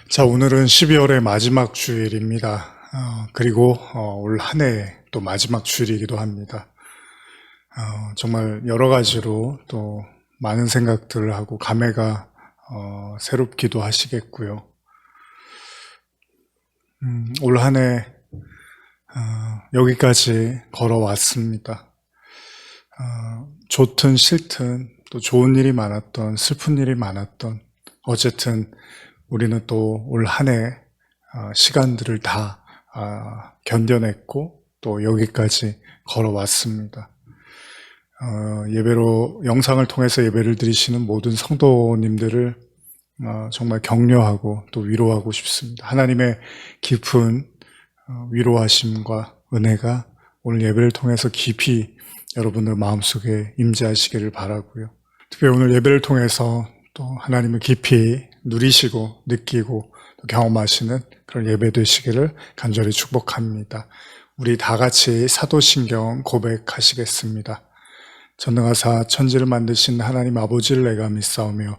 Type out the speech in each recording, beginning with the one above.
자, 오늘은 12월의 마지막 주일입니다. 그리고 올 한 해 또 마지막 주일이기도 합니다. 정말 여러 가지로 또 많은 생각들을 하고 감회가 새롭기도 하시겠고요. 올 한 해 여기까지 걸어왔습니다. 좋든 싫든 또 좋은 일이 많았던 슬픈 일이 많았던 어쨌든 우리는 또 올 한 해 시간들을 다 견뎌냈고 또 여기까지 걸어왔습니다. 예배로 영상을 통해서 예배를 드리시는 모든 성도님들을 정말 격려하고 또 위로하고 싶습니다. 하나님의 깊은 위로하심과 은혜가 오늘 예배를 통해서 깊이 여러분들 마음속에 임재하시기를 바라고요. 특별히 오늘 예배를 통해서 또 하나님을 깊이 누리시고 느끼고 또 경험하시는 그런 예배 되시기를 간절히 축복합니다. 우리 다 같이 사도신경 고백하시겠습니다. 전능하사 천지를 만드신 하나님 아버지를 내가 믿사오며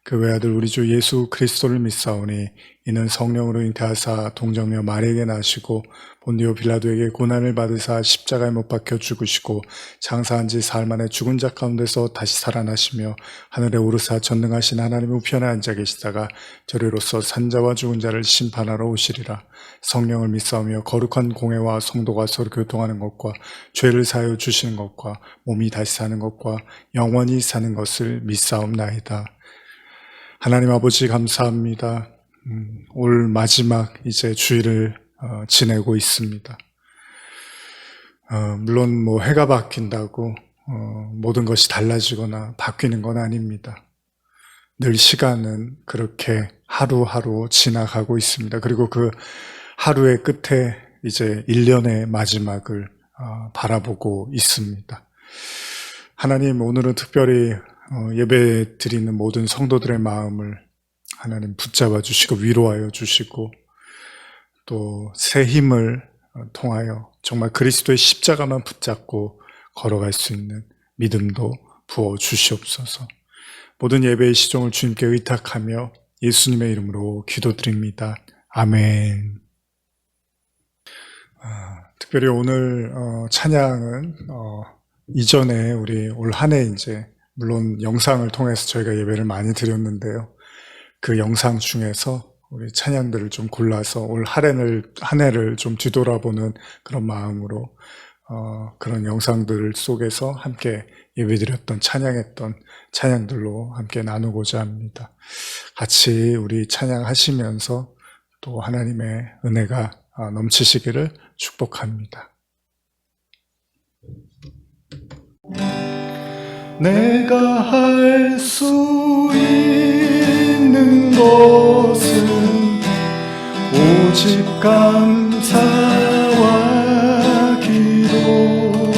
그 외아들 우리 주 예수 그리스도를 믿사오니 이는 성령으로 잉태하사 동정녀 마리에게 나시고 본디오 빌라도에게 고난을 받으사 십자가에 못 박혀 죽으시고 장사한 지 사흘 만에 죽은 자 가운데서 다시 살아나시며 하늘에 오르사 전능하신 하나님의 우편에 앉아 계시다가 저리로서 산자와 죽은 자를 심판하러 오시리라. 성령을 믿사오며 거룩한 공회와 성도가 서로 교통하는 것과 죄를 사하여 주시는 것과 몸이 다시 사는 것과 영원히 사는 것을 믿사옵나이다. 하나님 아버지 감사합니다. 올 마지막 이제 주일을 지내고 있습니다. 물론 뭐 해가 바뀐다고 모든 것이 달라지거나 바뀌는 건 아닙니다. 늘 시간은 그렇게 하루하루 지나가고 있습니다. 그리고 그 하루의 끝에 이제 1년의 마지막을 바라보고 있습니다. 하나님, 오늘은 특별히 예배 드리는 모든 성도들의 마음을 하나님 붙잡아 주시고 위로하여 주시고 또 새 힘을 통하여 정말 그리스도의 십자가만 붙잡고 걸어갈 수 있는 믿음도 부어 주시옵소서. 모든 예배의 시종을 주님께 의탁하며 예수님의 이름으로 기도드립니다. 아멘. 특별히 오늘 찬양은 이전에 우리 올 한 해 이제 물론 영상을 통해서 저희가 예배를 많이 드렸는데요. 그 영상 중에서 우리 찬양들을 좀 골라서 올 한 해를 좀 뒤돌아보는 그런 마음으로 그런 영상들 속에서 함께 예배드렸던 찬양했던 찬양들로 함께 나누고자 합니다. 같이 우리 찬양하시면서 또 하나님의 은혜가 넘치시기를 축복합니다. 내가 할 수 있는 것은 오직 감사와 기도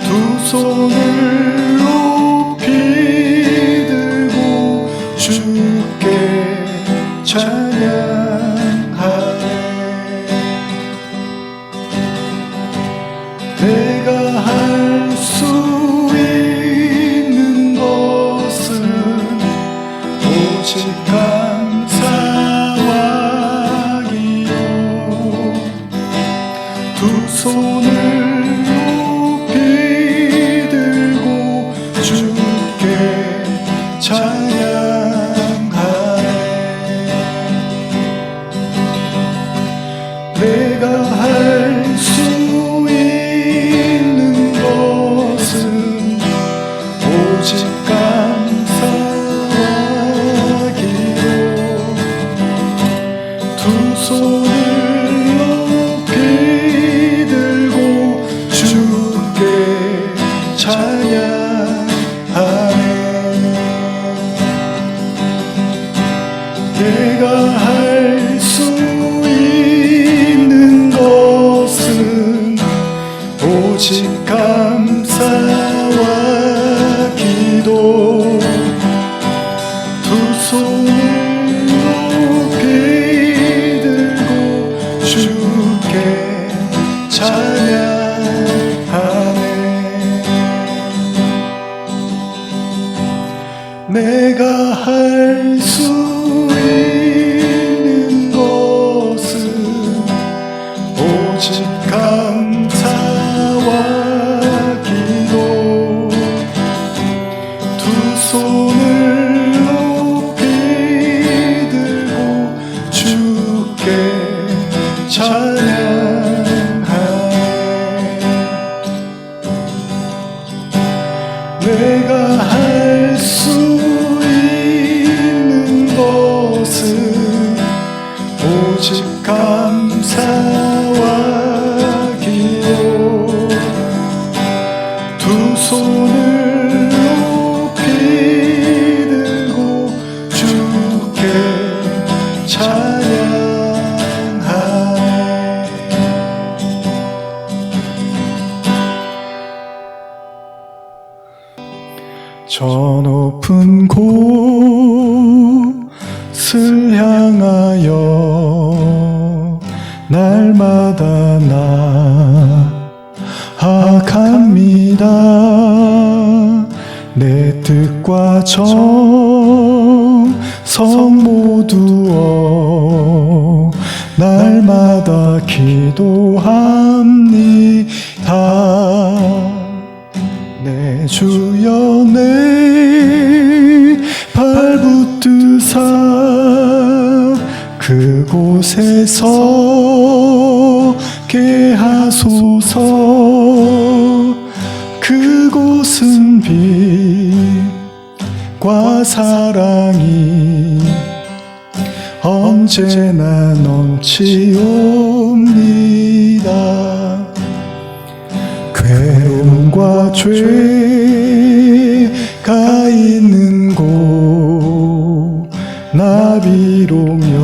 두 손을 높이 들고 주께 찬양하네. 내가 할 수 있는 것은 오직 감사와 기도 두 손을 높이 들고 주께 찬양하네. 내가 할 수 있는 것은 오직 감사와 기도 두 손을 높이 들고 주께 찬양하네. 내가 할 수 있는 것은 오직 감사와 기도 두 손을 높이 들고 주께 찬양하네. 내가 할 수 곳은 오직 감사와 기도 두 손을 높이 들고 주께 찬양하네. 저 높은 곳을 향하여 날마다 나아갑니다. 내 뜻과 정성 모두어 날마다 기도합니다. 내 주여 내 발붙드사 그곳에서 게 하소서. 그곳은 빛과 사랑이 언제나 넘치옵니다. 괴로움과 죄가 있는 곳 나비로며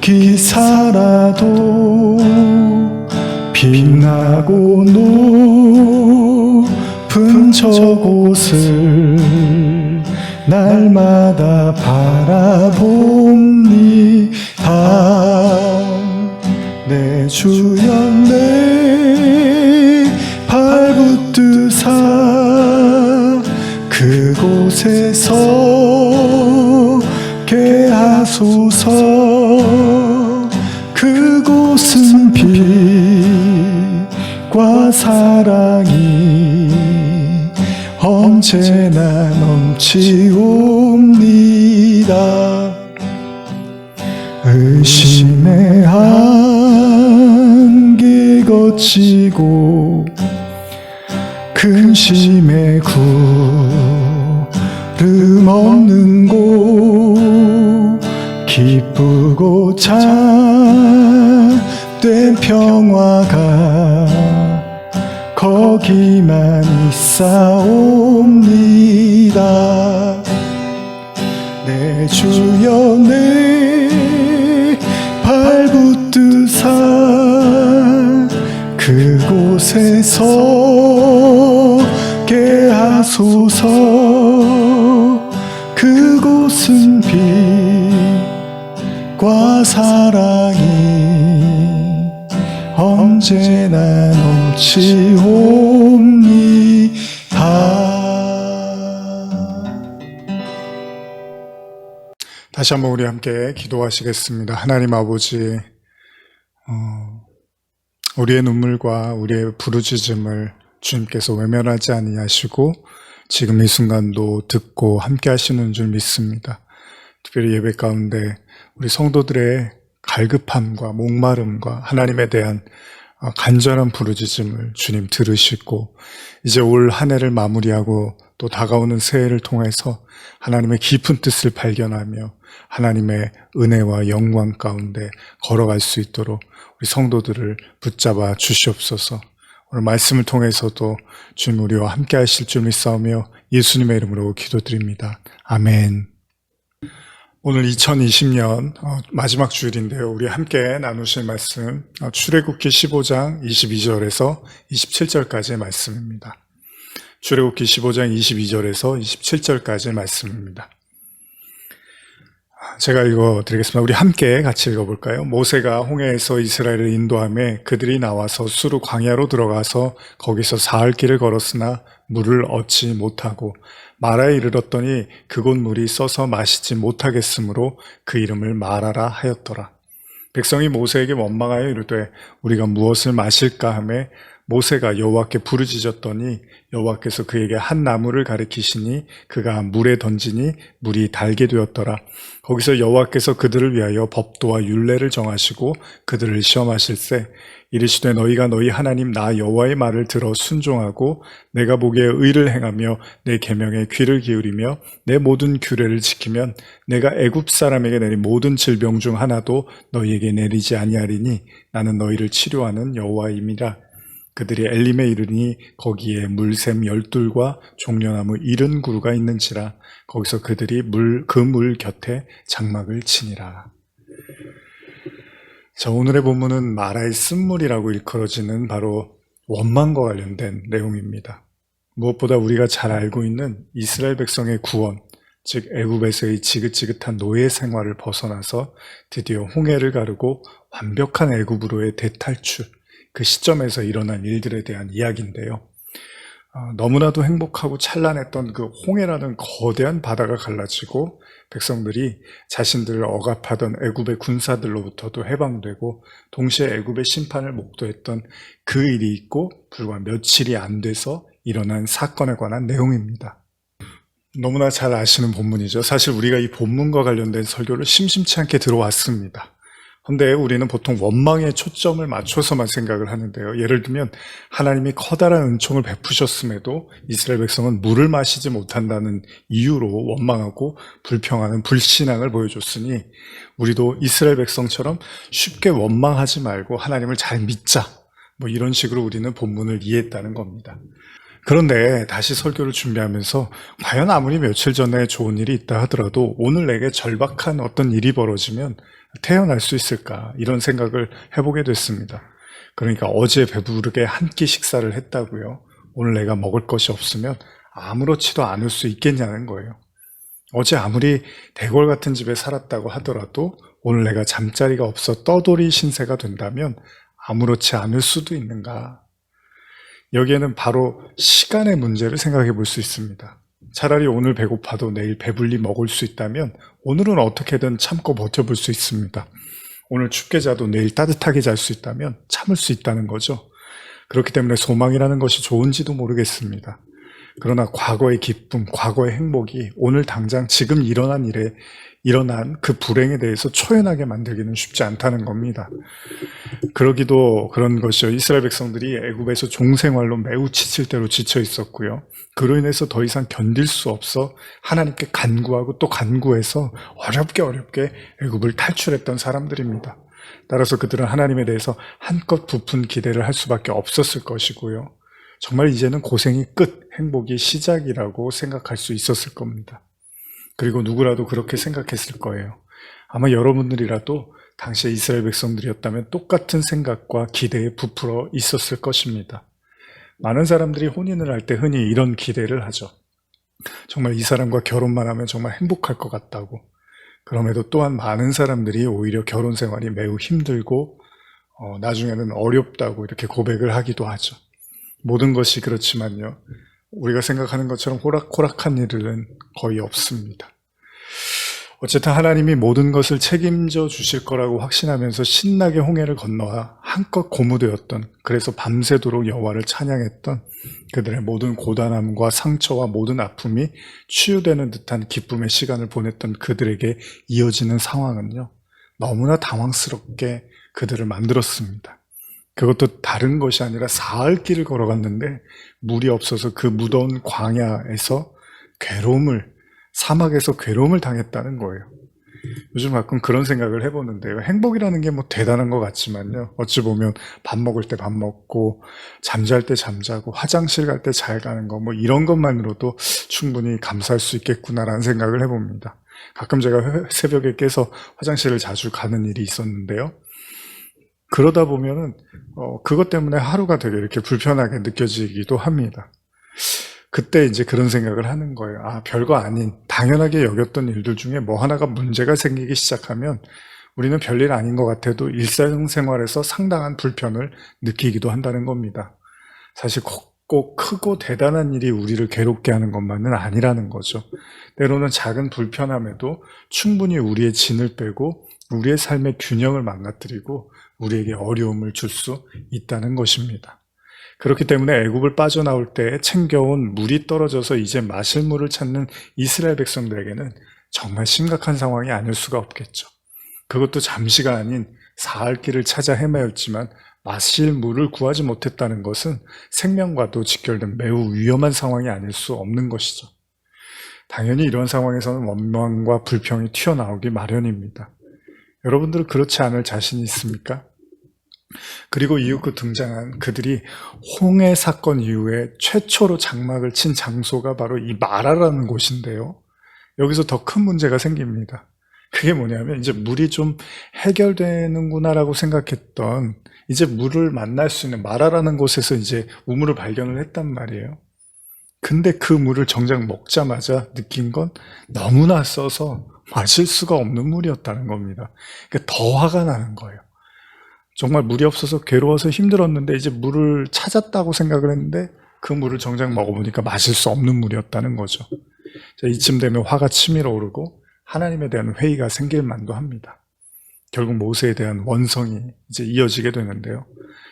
기사라도 빛나고 높은 저곳을 날마다 바라봅니다. 내 주여 내 발붙드사 그곳에서 게 하소서. 그곳은 빛과 사랑이 언제나 넘치옵니다. 의심의 한계 거치고 근심의 구름 없는 곳 기쁘고 참된 평화가 거기만 있사옵니다. 내 주여 내 발붙드사 그곳에서 게 하소서. 그곳은 빛과 사랑이 언제나 넘치옵니다. 다시 한번 우리 함께 기도하시겠습니다. 하나님 아버지, 우리의 눈물과 우리의 부르짖음을 주님께서 외면하지 아니하시고 지금 이 순간도 듣고 함께 하시는 줄 믿습니다. 특별히 예배 가운데 우리 성도들의 갈급함과 목마름과 하나님에 대한 간절한 부르짖음을 주님 들으시고 이제 올 한 해를 마무리하고 또 다가오는 새해를 통해서 하나님의 깊은 뜻을 발견하며 하나님의 은혜와 영광 가운데 걸어갈 수 있도록 우리 성도들을 붙잡아 주시옵소서. 오늘 말씀을 통해서도 주님 우리와 함께 하실 줄 믿사오며 예수님의 이름으로 기도드립니다. 아멘. 오늘 2020년 마지막 주일인데요. 우리 함께 나누실 말씀 출애굽기 15장 22절에서 27절까지의 말씀입니다. 출애굽기 15장 22절에서 27절까지의 말씀입니다. 제가 읽어드리겠습니다. 우리 함께 같이 읽어볼까요? 모세가 홍해에서 이스라엘을 인도하며 그들이 나와서 수르 광야로 들어가서 거기서 사흘 길을 걸었으나 물을 얻지 못하고 마라에 이르렀더니 그곳 물이 써서 마시지 못하겠으므로 그 이름을 마라라 하였더라. 백성이 모세에게 원망하여 이르되 우리가 무엇을 마실까 하매 모세가 여호와께 부르짖었더니 여호와께서 그에게 한 나무를 가리키시니 그가 물에 던지니 물이 달게 되었더라. 거기서 여호와께서 그들을 위하여 법도와 율례를 정하시고 그들을 시험하실세 이르시되 너희가 너희 하나님 나 여호와의 말을 들어 순종하고 내가 보기에 의를 행하며 내 계명에 귀를 기울이며 내 모든 규례를 지키면 내가 애굽 사람에게 내린 모든 질병 중 하나도 너희에게 내리지 아니하리니 나는 너희를 치료하는 여호와임이라. 그들이 엘림에 이르니 거기에 물샘 12과 종려나무 70그루가 있는지라. 거기서 그들이 그 물 곁에 장막을 치니라. 자, 오늘의 본문은 마라의 쓴물이라고 일컬어지는 바로 원망과 관련된 내용입니다. 무엇보다 우리가 잘 알고 있는 이스라엘 백성의 구원, 즉 애굽에서의 지긋지긋한 노예 생활을 벗어나서 드디어 홍해를 가르고 완벽한 애굽으로의 대탈출, 그 시점에서 일어난 일들에 대한 이야기인데요. 너무나도 행복하고 찬란했던 그 홍해라는 거대한 바다가 갈라지고 백성들이 자신들을 억압하던 애굽의 군사들로부터도 해방되고 동시에 애굽의 심판을 목도했던 그 일이 있고 불과 며칠이 안 돼서 일어난 사건에 관한 내용입니다. 너무나 잘 아시는 본문이죠. 사실 우리가 이 본문과 관련된 설교를 심심치 않게 들어왔습니다. 그런데 우리는 보통 원망에 초점을 맞춰서만 생각을 하는데요. 예를 들면 하나님이 커다란 은총을 베푸셨음에도 이스라엘 백성은 물을 마시지 못한다는 이유로 원망하고 불평하는 불신앙을 보여줬으니 우리도 이스라엘 백성처럼 쉽게 원망하지 말고 하나님을 잘 믿자, 뭐 이런 식으로 우리는 본문을 이해했다는 겁니다. 그런데 다시 설교를 준비하면서 과연 아무리 며칠 전에 좋은 일이 있다 하더라도 오늘 내게 절박한 어떤 일이 벌어지면 태어날 수 있을까, 이런 생각을 해보게 됐습니다. 그러니까 어제 배부르게 한 끼 식사를 했다고요, 오늘 내가 먹을 것이 없으면 아무렇지도 않을 수 있겠냐는 거예요. 어제 아무리 대궐 같은 집에 살았다고 하더라도 오늘 내가 잠자리가 없어 떠돌이 신세가 된다면 아무렇지 않을 수도 있는가. 여기에는 바로 시간의 문제를 생각해 볼 수 있습니다. 차라리 오늘 배고파도 내일 배불리 먹을 수 있다면 오늘은 어떻게든 참고 버텨볼 수 있습니다. 오늘 춥게 자도 내일 따뜻하게 잘 수 있다면 참을 수 있다는 거죠. 그렇기 때문에 소망이라는 것이 좋은지도 모르겠습니다. 그러나 과거의 기쁨, 과거의 행복이 오늘 당장 지금 일어난 일에 일어난 그 불행에 대해서 초연하게 만들기는 쉽지 않다는 겁니다. 그러기도 그런 것이요, 이스라엘 백성들이 애굽에서 종생활로 매우 지칠 대로 지쳐 있었고요. 그로 인해서 더 이상 견딜 수 없어 하나님께 간구하고 또 간구해서 어렵게 애굽을 탈출했던 사람들입니다. 따라서 그들은 하나님에 대해서 한껏 부푼 기대를 할 수밖에 없었을 것이고요. 정말 이제는 고생이 끝, 행복이 시작이라고 생각할 수 있었을 겁니다. 그리고 누구라도 그렇게 생각했을 거예요. 아마 여러분들이라도 당시에 이스라엘 백성들이었다면 똑같은 생각과 기대에 부풀어 있었을 것입니다. 많은 사람들이 혼인을 할 때 흔히 이런 기대를 하죠. 정말 이 사람과 결혼만 하면 정말 행복할 것 같다고. 그럼에도 또한 많은 사람들이 오히려 결혼 생활이 매우 힘들고 나중에는 어렵다고 이렇게 고백을 하기도 하죠. 모든 것이 그렇지만요, 우리가 생각하는 것처럼 호락호락한 일은 거의 없습니다. 어쨌든 하나님이 모든 것을 책임져 주실 거라고 확신하면서 신나게 홍해를 건너와 한껏 고무되었던, 그래서 밤새도록 여호와를 찬양했던 그들의 모든 고단함과 상처와 모든 아픔이 치유되는 듯한 기쁨의 시간을 보냈던 그들에게 이어지는 상황은요, 너무나 당황스럽게 그들을 만들었습니다. 그것도 다른 것이 아니라 사흘 길을 걸어갔는데 물이 없어서 그 무더운 광야에서 사막에서 괴로움을 당했다는 거예요. 요즘 가끔 그런 생각을 해보는데요. 행복이라는 게 뭐 대단한 것 같지만요, 어찌 보면 밥 먹을 때 밥 먹고 잠잘 때 잠자고 화장실 갈 때 잘 가는 거, 뭐 이런 것만으로도 충분히 감사할 수 있겠구나라는 생각을 해봅니다. 가끔 제가 새벽에 깨서 화장실을 자주 가는 일이 있었는데요. 그러다 보면은 그것 때문에 하루가 되게 이렇게 불편하게 느껴지기도 합니다. 그때 이제 그런 생각을 하는 거예요. 별거 아닌 당연하게 여겼던 일들 중에 뭐 하나가 문제가 생기기 시작하면 우리는 별일 아닌 것 같아도 일상생활에서 상당한 불편을 느끼기도 한다는 겁니다. 사실 꼭 크고 대단한 일이 우리를 괴롭게 하는 것만은 아니라는 거죠. 때로는 작은 불편함에도 충분히 우리의 진을 빼고 우리의 삶의 균형을 망가뜨리고 우리에게 어려움을 줄 수 있다는 것입니다. 그렇기 때문에 애굽을 빠져나올 때 챙겨온 물이 떨어져서 이제 마실 물을 찾는 이스라엘 백성들에게는 정말 심각한 상황이 아닐 수가 없겠죠. 그것도 잠시가 아닌 사흘 길을 찾아 헤매었지만 마실 물을 구하지 못했다는 것은 생명과도 직결된 매우 위험한 상황이 아닐 수 없는 것이죠. 당연히 이런 상황에서는 원망과 불평이 튀어나오기 마련입니다. 여러분들은 그렇지 않을 자신이 있습니까? 그리고 이후 등장한 그들이 홍해 사건 이후에 최초로 장막을 친 장소가 바로 이 마라라는 곳인데요. 여기서 더 큰 문제가 생깁니다. 그게 뭐냐면 이제 물이 좀 해결되는구나라고 생각했던 이제 물을 만날 수 있는 마라라는 곳에서 이제 우물을 발견을 했단 말이에요. 근데 그 물을 정작 먹자마자 느낀 건 너무나 써서 마실 수가 없는 물이었다는 겁니다. 그러니까 더 화가 나는 거예요. 정말 물이 없어서 괴로워서 힘들었는데 이제 물을 찾았다고 생각을 했는데 그 물을 정작 먹어보니까 마실 수 없는 물이었다는 거죠. 이쯤 되면 화가 치밀어 오르고 하나님에 대한 회의가 생길 만도 합니다. 결국 모세에 대한 원성이 이제 이어지게 되는데요.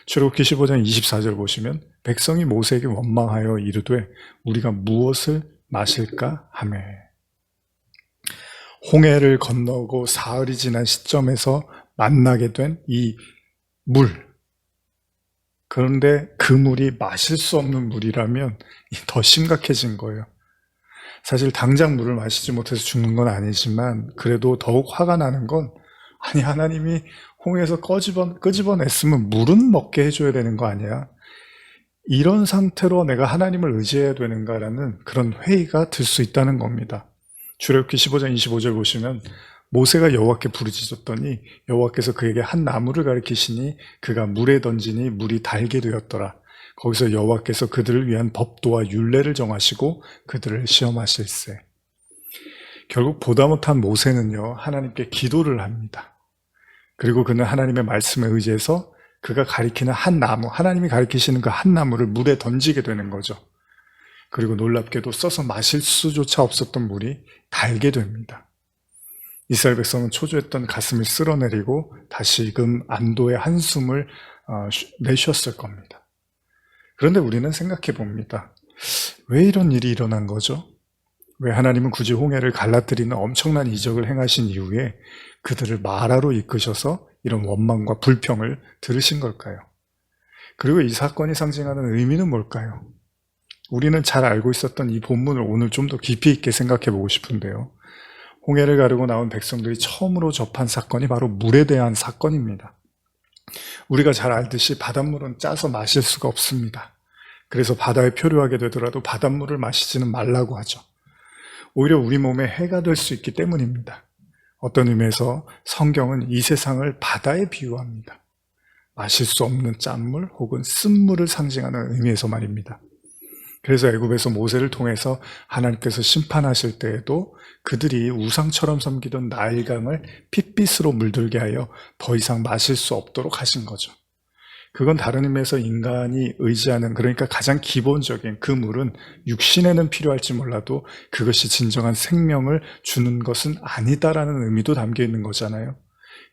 출애굽기 15장 24절 보시면 백성이 모세에게 원망하여 이르되 우리가 무엇을 마실까 하매. 홍해를 건너고 사흘이 지난 시점에서 만나게 된 이 물. 그런데 그 물이 마실 수 없는 물이라면 더 심각해진 거예요. 사실 당장 물을 마시지 못해서 죽는 건 아니지만 그래도 더욱 화가 나는 건 아니 하나님이 홍해에서 끄집어냈으면 물은 먹게 해줘야 되는 거 아니야? 이런 상태로 내가 하나님을 의지해야 되는가라는 그런 회의가 들 수 있다는 겁니다. 출애굽기 15장 25절 보시면 모세가 여호와께 부르짖었더니 여호와께서 그에게 한 나무를 가리키시니 그가 물에 던지니 물이 달게 되었더라. 거기서 여호와께서 그들을 위한 법도와 율례를 정하시고 그들을 시험하실세. 결국 보다 못한 모세는요 하나님께 기도를 합니다. 그리고 그는 하나님의 말씀에 의지해서 그가 가리키는 한 나무, 하나님이 가리키시는 그 한 나무를 물에 던지게 되는 거죠. 그리고 놀랍게도 써서 마실 수조차 없었던 물이 달게 됩니다. 이스라엘 백성은 초조했던 가슴을 쓸어내리고 다시금 안도의 한숨을 내쉬었을 겁니다. 그런데 우리는 생각해 봅니다. 왜 이런 일이 일어난 거죠? 왜 하나님은 굳이 홍해를 갈라뜨리는 엄청난 이적을 행하신 이후에 그들을 마라로 이끄셔서 이런 원망과 불평을 들으신 걸까요? 그리고 이 사건이 상징하는 의미는 뭘까요? 우리는 잘 알고 있었던 이 본문을 오늘 좀 더 깊이 있게 생각해 보고 싶은데요. 홍해를 가르고 나온 백성들이 처음으로 접한 사건이 바로 물에 대한 사건입니다. 우리가 잘 알듯이 바닷물은 짜서 마실 수가 없습니다. 그래서 바다에 표류하게 되더라도 바닷물을 마시지는 말라고 하죠. 오히려 우리 몸에 해가 될 수 있기 때문입니다. 어떤 의미에서 성경은 이 세상을 바다에 비유합니다. 마실 수 없는 짠물 혹은 쓴물을 상징하는 의미에서 말입니다. 그래서 애굽에서 모세를 통해서 하나님께서 심판하실 때에도 그들이 우상처럼 섬기던 나일강을 핏빛으로 물들게 하여 더 이상 마실 수 없도록 하신 거죠. 그건 다른 의미에서 인간이 의지하는, 그러니까 가장 기본적인 그 물은 육신에는 필요할지 몰라도 그것이 진정한 생명을 주는 것은 아니다라는 의미도 담겨 있는 거잖아요.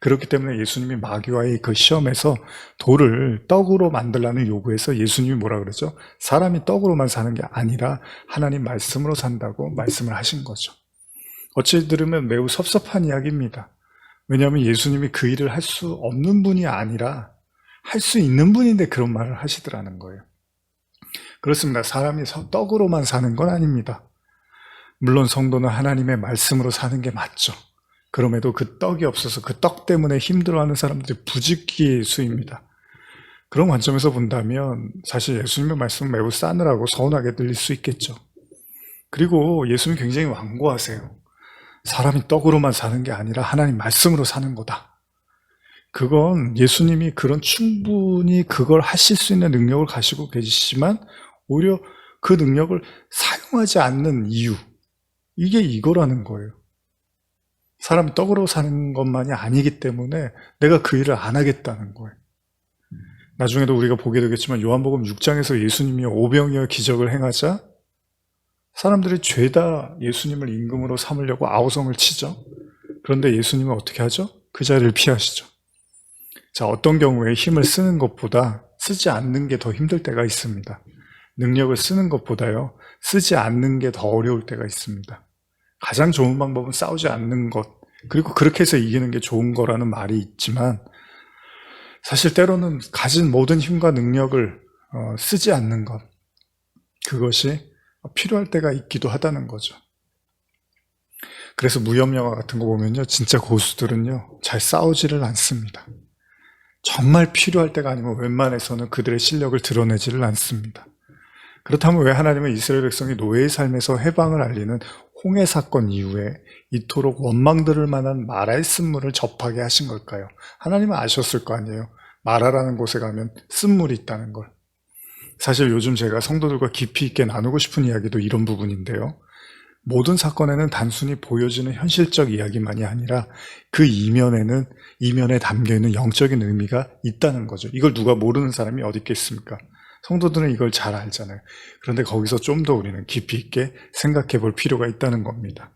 그렇기 때문에 예수님이 마귀와의 그 시험에서 돌을 떡으로 만들라는 요구에서 예수님이 뭐라 그러죠? 사람이 떡으로만 사는 게 아니라 하나님 말씀으로 산다고 말씀을 하신 거죠. 어찌 들으면 매우 섭섭한 이야기입니다. 왜냐하면 예수님이 그 일을 할 수 없는 분이 아니라 할 수 있는 분인데 그런 말을 하시더라는 거예요. 그렇습니다. 사람이 떡으로만 사는 건 아닙니다. 물론 성도는 하나님의 말씀으로 사는 게 맞죠. 그럼에도 그 떡이 없어서 그 떡 때문에 힘들어하는 사람들이 부지기수입니다. 그런 관점에서 본다면 사실 예수님의 말씀은 매우 싸늘하고 서운하게 들릴 수 있겠죠. 그리고 예수님이 굉장히 완고하세요. 사람이 떡으로만 사는 게 아니라 하나님 말씀으로 사는 거다. 그건 예수님이 그런 충분히 그걸 하실 수 있는 능력을 가지고 계시지만 오히려 그 능력을 사용하지 않는 이유, 이게 이거라는 거예요. 사람이 떡으로 사는 것만이 아니기 때문에 내가 그 일을 안 하겠다는 거예요. 나중에도 우리가 보게 되겠지만 요한복음 6장에서 예수님이 오병이어 기적을 행하자 사람들이 죄다 예수님을 임금으로 삼으려고 아우성을 치죠. 그런데 예수님은 어떻게 하죠? 그 자리를 피하시죠. 자, 어떤 경우에 힘을 쓰는 것보다 쓰지 않는 게 더 힘들 때가 있습니다. 능력을 쓰는 것보다요, 쓰지 않는 게 더 어려울 때가 있습니다. 가장 좋은 방법은 싸우지 않는 것, 그리고 그렇게 해서 이기는 게 좋은 거라는 말이 있지만, 사실 때로는 가진 모든 힘과 능력을 쓰지 않는 것, 그것이 필요할 때가 있기도 하다는 거죠. 그래서 무협영화 같은 거 보면요, 진짜 고수들은요, 잘 싸우지를 않습니다. 정말 필요할 때가 아니면 웬만해서는 그들의 실력을 드러내지를 않습니다. 그렇다면 왜 하나님은 이스라엘 백성이 노예의 삶에서 해방을 알리는 홍해 사건 이후에 이토록 원망들을 만한 마라의 쓴물을 접하게 하신 걸까요? 하나님은 아셨을 거 아니에요. 마라라는 곳에 가면 쓴물이 있다는 걸. 사실 요즘 제가 성도들과 깊이 있게 나누고 싶은 이야기도 이런 부분인데요. 모든 사건에는 단순히 보여지는 현실적 이야기만이 아니라 그 이면에 담겨있는 영적인 의미가 있다는 거죠. 이걸 누가 모르는 사람이 어디 있겠습니까? 성도들은 이걸 잘 알잖아요. 그런데 거기서 좀 더 우리는 깊이 있게 생각해 볼 필요가 있다는 겁니다.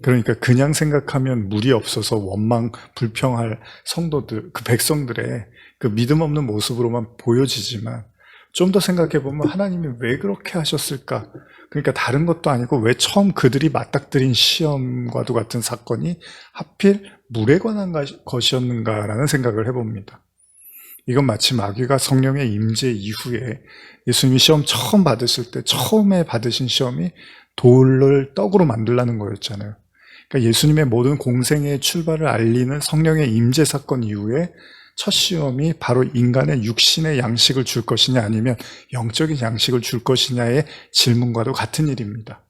그러니까 그냥 생각하면 물이 없어서 원망, 불평할 성도들, 그 백성들의 그 믿음 없는 모습으로만 보여지지만 좀 더 생각해 보면 하나님이 왜 그렇게 하셨을까? 그러니까 다른 것도 아니고 왜 처음 그들이 맞닥뜨린 시험과도 같은 사건이 하필 물에 관한 것이었는가라는 생각을 해봅니다. 이건 마치 마귀가 성령의 임재 이후에 예수님이 시험 처음 받으실 때 처음에 받으신 시험이 돌을 떡으로 만들라는 거였잖아요. 그러니까 예수님의 모든 공생의 출발을 알리는 성령의 임재 사건 이후에 첫 시험이 바로 인간의 육신의 양식을 줄 것이냐 아니면 영적인 양식을 줄 것이냐의 질문과도 같은 일입니다.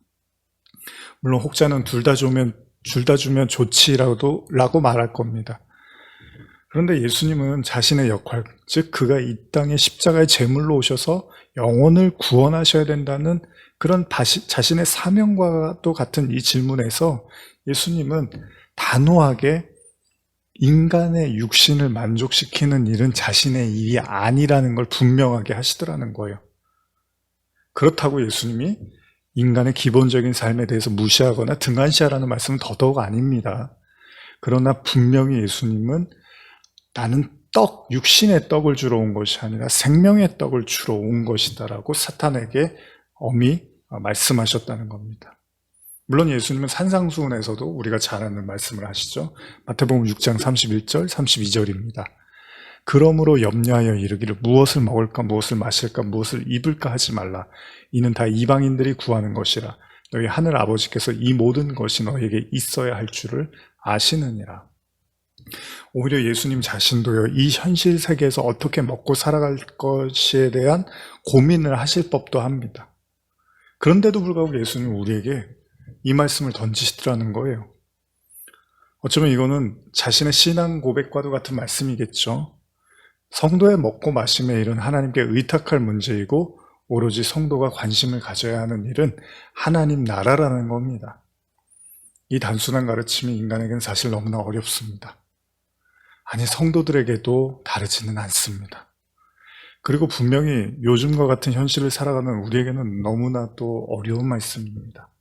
물론 혹자는 둘 다 주면 좋지라고 말할 겁니다. 그런데 예수님은 자신의 역할, 즉 그가 이 땅에 십자가의 제물로 오셔서 영혼을 구원하셔야 된다는 그런 자신의 사명과도 같은 이 질문에서 예수님은 단호하게 인간의 육신을 만족시키는 일은 자신의 일이 아니라는 걸 분명하게 하시더라는 거예요. 그렇다고 예수님이 인간의 기본적인 삶에 대해서 무시하거나 등한시하라는 말씀은 더더욱 아닙니다. 그러나 분명히 예수님은 나는 육신의 떡을 주러 온 것이 아니라 생명의 떡을 주러 온 것이다라고 사탄에게 엄히 말씀하셨다는 겁니다. 물론 예수님은 산상수훈에서도 우리가 잘 아는 말씀을 하시죠. 마태복음 6장 31절, 32절입니다. 그러므로 염려하여 이르기를 무엇을 먹을까, 무엇을 마실까, 무엇을 입을까 하지 말라. 이는 다 이방인들이 구하는 것이라. 너희 하늘 아버지께서 이 모든 것이 너에게 있어야 할 줄을 아시느니라. 오히려 예수님 자신도요, 이 현실 세계에서 어떻게 먹고 살아갈 것에 대한 고민을 하실 법도 합니다. 그런데도 불구하고 예수님은 우리에게 이 말씀을 던지시더라는 거예요. 어쩌면 이거는 자신의 신앙 고백과도 같은 말씀이겠죠. 성도의 먹고 마심의 일은 하나님께 의탁할 문제이고 오로지 성도가 관심을 가져야 하는 일은 하나님 나라라는 겁니다. 이 단순한 가르침이 인간에게는 사실 너무나 어렵습니다. 아니, 성도들에게도 다르지는 않습니다. 그리고 분명히 요즘과 같은 현실을 살아가는 우리에게는 너무나 또 어려운 말씀입니다.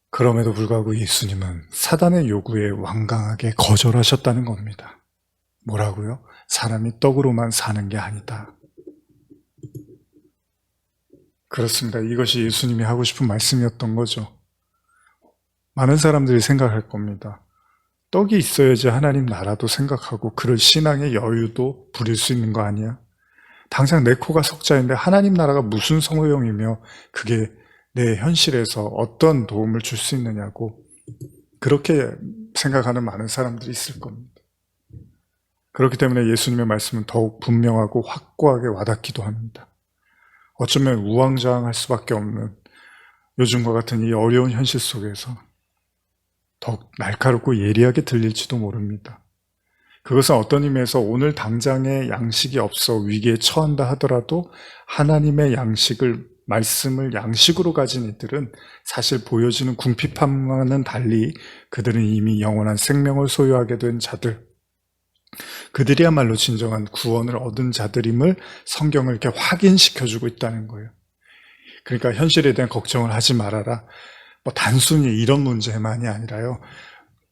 그럼에도 불구하고 예수님은 사단의 요구에 완강하게 거절하셨다는 겁니다. 뭐라고요? 사람이 떡으로만 사는 게 아니다. 그렇습니다. 이것이 예수님이 하고 싶은 말씀이었던 거죠. 많은 사람들이 생각할 겁니다. 떡이 있어야지 하나님 나라도 생각하고 그럴 신앙의 여유도 부릴 수 있는 거 아니야? 당장 내 코가 석자인데 하나님 나라가 무슨 소용이며 그게 내 현실에서 어떤 도움을 줄 수 있느냐고 그렇게 생각하는 많은 사람들이 있을 겁니다. 그렇기 때문에 예수님의 말씀은 더욱 분명하고 확고하게 와닿기도 합니다. 어쩌면 우왕좌왕할 수밖에 없는 요즘과 같은 이 어려운 현실 속에서 더욱 날카롭고 예리하게 들릴지도 모릅니다. 그것은 어떤 의미에서 오늘 당장의 양식이 없어 위기에 처한다 하더라도 하나님의 말씀을 양식으로 가진 이들은 사실 보여지는 궁핍함과는 달리 그들은 이미 영원한 생명을 소유하게 된 자들, 그들이야말로 진정한 구원을 얻은 자들임을 성경을 이렇게 확인시켜주고 있다는 거예요. 그러니까 현실에 대한 걱정을 하지 말아라. 단순히 이런 문제만이 아니라요.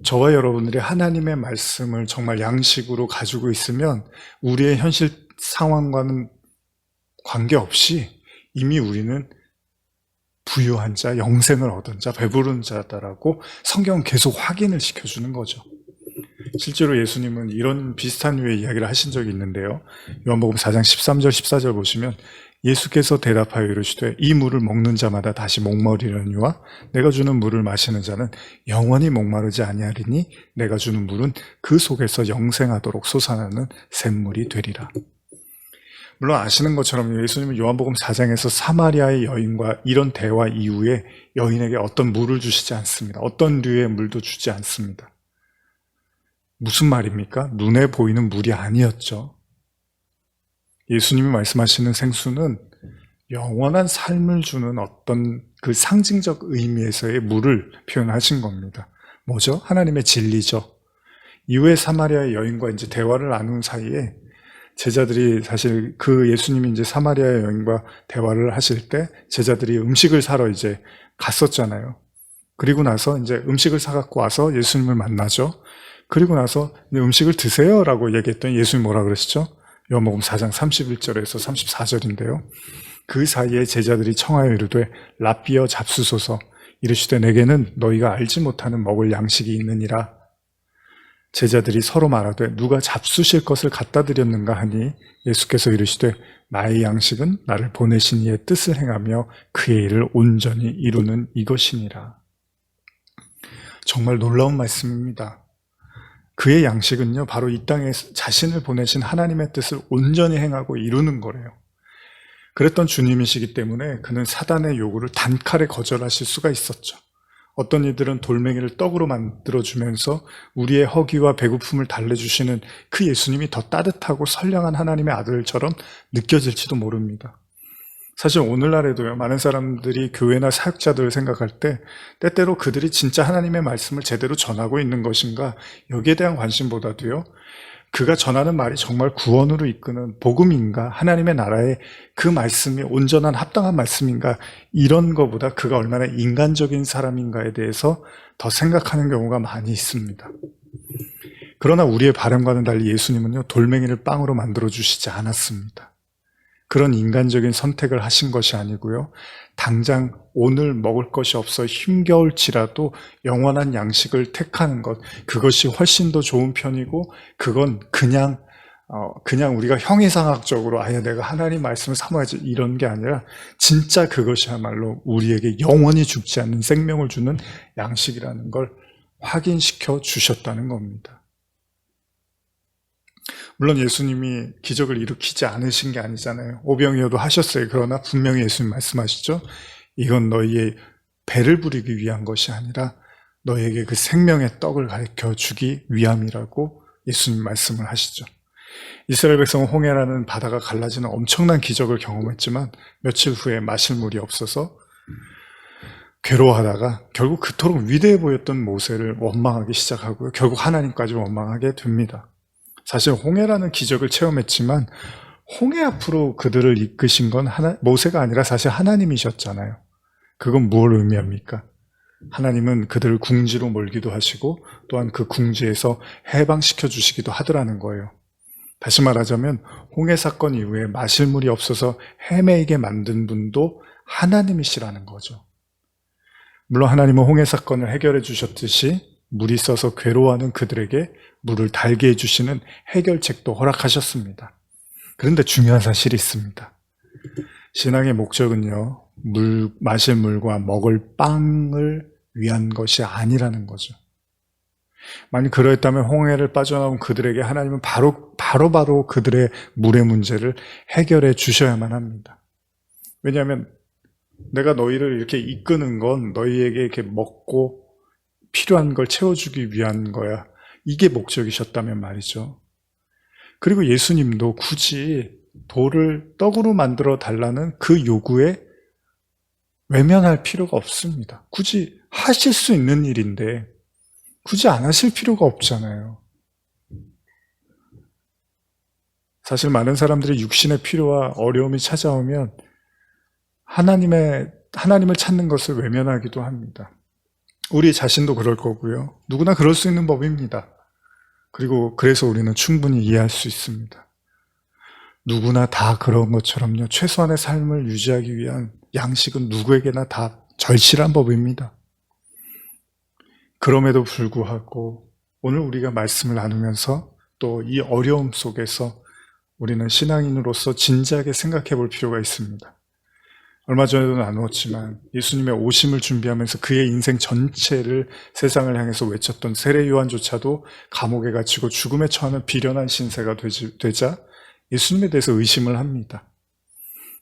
저와 여러분들이 하나님의 말씀을 정말 양식으로 가지고 있으면 우리의 현실 상황과는 관계없이 이미 우리는 부유한 자, 영생을 얻은 자, 배부른 자다라고 성경은 계속 확인을 시켜주는 거죠. 실제로 예수님은 이런 비슷한 류의 이야기를 하신 적이 있는데요. 요한복음 4장 13절 14절 보시면 예수께서 대답하여 이르시되 이 물을 먹는 자마다 다시 목마르려니와 내가 주는 물을 마시는 자는 영원히 목마르지 아니하리니 내가 주는 물은 그 속에서 영생하도록 솟아나는 샘물이 되리라. 물론 아시는 것처럼 예수님은 요한복음 4장에서 사마리아의 여인과 이런 대화 이후에 여인에게 어떤 물을 주시지 않습니다. 어떤 류의 물도 주지 않습니다. 무슨 말입니까? 눈에 보이는 물이 아니었죠. 예수님이 말씀하시는 생수는 영원한 삶을 주는 어떤 그 상징적 의미에서의 물을 표현하신 겁니다. 뭐죠? 하나님의 진리죠. 이후에 사마리아의 여인과 이제 대화를 나눈 사이에 제자들이 사실 그 예수님이 이제 사마리아의 여인과 대화를 하실 때 제자들이 음식을 사러 이제 갔었잖아요. 그리고 나서 이제 음식을 사갖고 와서 예수님을 만나죠. 그리고 나서 음식을 드세요라고 얘기했더니 예수님이 뭐라 그러시죠? 요한복음 4장 31절에서 34절인데요. 그 사이에 제자들이 청하여 이르되 랍비여 잡수소서 이르시되 내게는 너희가 알지 못하는 먹을 양식이 있느니라. 제자들이 서로 말하되 누가 잡수실 것을 갖다 드렸는가 하니 예수께서 이르시되 나의 양식은 나를 보내신 이의 뜻을 행하며 그의 일을 온전히 이루는 이것이니라. 정말 놀라운 말씀입니다. 그의 양식은요, 바로 이 땅에 자신을 보내신 하나님의 뜻을 온전히 행하고 이루는 거래요. 그랬던 주님이시기 때문에 그는 사단의 요구를 단칼에 거절하실 수가 있었죠. 어떤 이들은 돌멩이를 떡으로 만들어주면서 우리의 허기와 배고픔을 달래주시는 그 예수님이 더 따뜻하고 선량한 하나님의 아들처럼 느껴질지도 모릅니다. 사실 오늘날에도요, 많은 사람들이 교회나 사역자들을 생각할 때 때때로 그들이 진짜 하나님의 말씀을 제대로 전하고 있는 것인가, 여기에 대한 관심보다도요, 그가 전하는 말이 정말 구원으로 이끄는 복음인가, 하나님의 나라의 그 말씀이 온전한 합당한 말씀인가, 이런 거보다 그가 얼마나 인간적인 사람인가에 대해서 더 생각하는 경우가 많이 있습니다. 그러나 우리의 바람과는 달리 예수님은요, 돌멩이를 빵으로 만들어주시지 않았습니다. 그런 인간적인 선택을 하신 것이 아니고요, 당장 오늘 먹을 것이 없어 힘겨울지라도 영원한 양식을 택하는 것, 그것이 훨씬 더 좋은 편이고, 그건 그냥 우리가 형이상학적으로 아예 내가 하나님 말씀을 삼아야지 이런 게 아니라 진짜 그것이야말로 우리에게 영원히 죽지 않는 생명을 주는 양식이라는 걸 확인시켜 주셨다는 겁니다. 물론 예수님이 기적을 일으키지 않으신 게 아니잖아요. 오병이어도 하셨어요. 그러나 분명히 예수님 말씀하시죠. 이건 너희의 배를 부리기 위한 것이 아니라 너희에게 그 생명의 떡을 가르쳐 주기 위함이라고 예수님 말씀을 하시죠. 이스라엘 백성은 홍해라는 바다가 갈라지는 엄청난 기적을 경험했지만 며칠 후에 마실 물이 없어서 괴로워하다가 결국 그토록 위대해 보였던 모세를 원망하기 시작하고요. 결국 하나님까지 원망하게 됩니다. 사실 홍해라는 기적을 체험했지만 홍해 앞으로 그들을 이끄신 건 모세가 아니라 사실 하나님이셨잖아요. 그건 무엇을 의미합니까? 하나님은 그들을 궁지로 몰기도 하시고 또한 그 궁지에서 해방시켜 주시기도 하더라는 거예요. 다시 말하자면 홍해 사건 이후에 마실 물이 없어서 헤매이게 만든 분도 하나님이시라는 거죠. 물론 하나님은 홍해 사건을 해결해 주셨듯이 물이 써서 괴로워하는 그들에게 물을 달게 해주시는 해결책도 허락하셨습니다. 그런데 중요한 사실이 있습니다. 신앙의 목적은요, 마실 물과 먹을 빵을 위한 것이 아니라는 거죠. 만약 그러했다면 홍해를 빠져나온 그들에게 하나님은 바로 그들의 물의 문제를 해결해 주셔야만 합니다. 왜냐하면 내가 너희를 이렇게 이끄는 건 너희에게 이렇게 먹고 필요한 걸 채워주기 위한 거야. 이게 목적이셨다면 말이죠. 그리고 예수님도 굳이 돌을 떡으로 만들어 달라는 그 요구에 외면할 필요가 없습니다. 굳이 하실 수 있는 일인데 굳이 안 하실 필요가 없잖아요. 사실 많은 사람들이 육신의 필요와 어려움이 찾아오면 하나님을 찾는 것을 외면하기도 합니다. 우리 자신도 그럴 거고요. 누구나 그럴 수 있는 법입니다. 그리고 그래서 우리는 충분히 이해할 수 있습니다. 누구나 다 그런 것처럼요. 최소한의 삶을 유지하기 위한 양식은 누구에게나 다 절실한 법입니다. 그럼에도 불구하고 오늘 우리가 말씀을 나누면서 또 이 어려움 속에서 우리는 신앙인으로서 진지하게 생각해 볼 필요가 있습니다. 얼마 전에도 나누었지만 예수님의 오심을 준비하면서 그의 인생 전체를 세상을 향해서 외쳤던 세례 요한조차도 감옥에 갇히고 죽음에 처하는 비련한 신세가 되자 예수님에 대해서 의심을 합니다.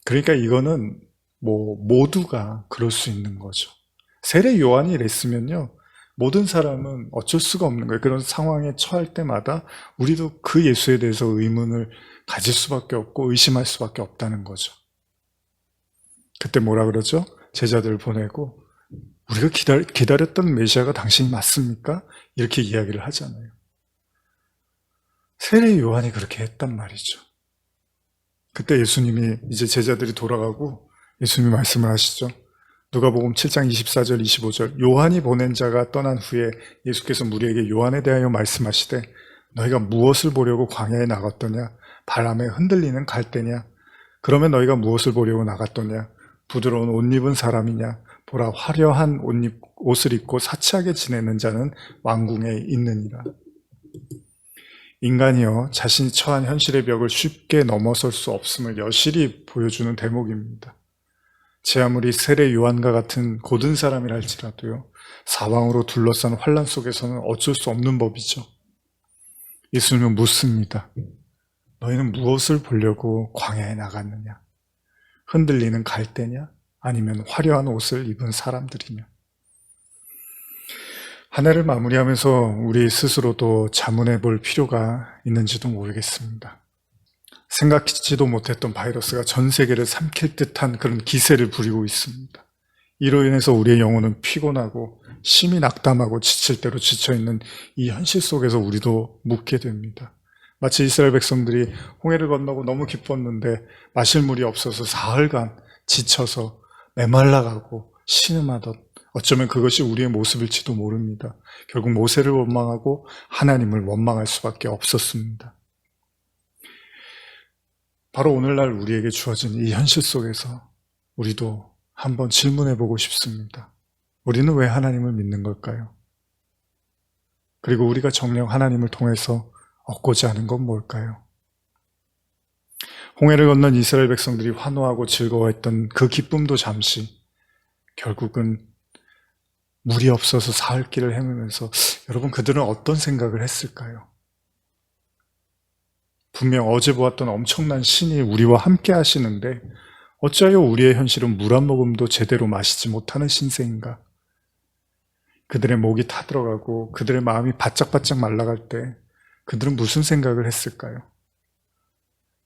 그러니까 이거는 모두가 그럴 수 있는 거죠. 세례 요한이 이랬으면요, 모든 사람은 어쩔 수가 없는 거예요. 그런 상황에 처할 때마다 우리도 그 예수에 대해서 의문을 가질 수밖에 없고 의심할 수밖에 없다는 거죠. 그때 뭐라 그러죠? 제자들을 보내고 우리가 기다렸던 메시아가 당신이 맞습니까? 이렇게 이야기를 하잖아요. 세례 요한이 그렇게 했단 말이죠. 그때 예수님이 이제 제자들이 돌아가고 예수님이 말씀을 하시죠. 누가복음 7장 24절 25절 요한이 보낸 자가 떠난 후에 예수께서 무리에게 요한에 대하여 말씀하시되 너희가 무엇을 보려고 광야에 나갔더냐? 바람에 흔들리는 갈대냐? 그러면 너희가 무엇을 보려고 나갔더냐? 부드러운 옷 입은 사람이냐? 보라 화려한 옷을 입고 사치하게 지내는 자는 왕궁에 있느니라. 인간이요 자신이 처한 현실의 벽을 쉽게 넘어설 수 없음을 여실히 보여주는 대목입니다. 제 아무리 세례 요한과 같은 고든 사람이라 할지라도요 사방으로 둘러싼 환란 속에서는 어쩔 수 없는 법이죠. 예수님은 묻습니다. 너희는 무엇을 보려고 광야에 나갔느냐? 흔들리는 갈대냐? 아니면 화려한 옷을 입은 사람들이냐? 한 해를 마무리하면서 우리 스스로도 자문해 볼 필요가 있는지도 모르겠습니다. 생각지도 못했던 바이러스가 전 세계를 삼킬 듯한 그런 기세를 부리고 있습니다. 이로 인해서 우리의 영혼은 피곤하고 심히 낙담하고 지칠 대로 지쳐있는 이 현실 속에서 우리도 묵게 됩니다. 마치 이스라엘 백성들이 홍해를 건너고 너무 기뻤는데 마실 물이 없어서 사흘간 지쳐서 메말라가고 신음하듯 어쩌면 그것이 우리의 모습일지도 모릅니다. 결국 모세를 원망하고 하나님을 원망할 수밖에 없었습니다. 바로 오늘날 우리에게 주어진 이 현실 속에서 우리도 한번 질문해보고 싶습니다. 우리는 왜 하나님을 믿는 걸까요? 그리고 우리가 정녕 하나님을 통해서 얻고자 하는 건 뭘까요? 홍해를 건넌 이스라엘 백성들이 환호하고 즐거워했던 그 기쁨도 잠시 결국은 물이 없어서 사흘 길을 헤매면서 여러분 그들은 어떤 생각을 했을까요? 분명 어제 보았던 엄청난 신이 우리와 함께 하시는데 어찌하여 우리의 현실은 물 한 모금도 제대로 마시지 못하는 신세인가? 그들의 목이 타들어가고 그들의 마음이 바짝바짝 말라갈 때 그들은 무슨 생각을 했을까요?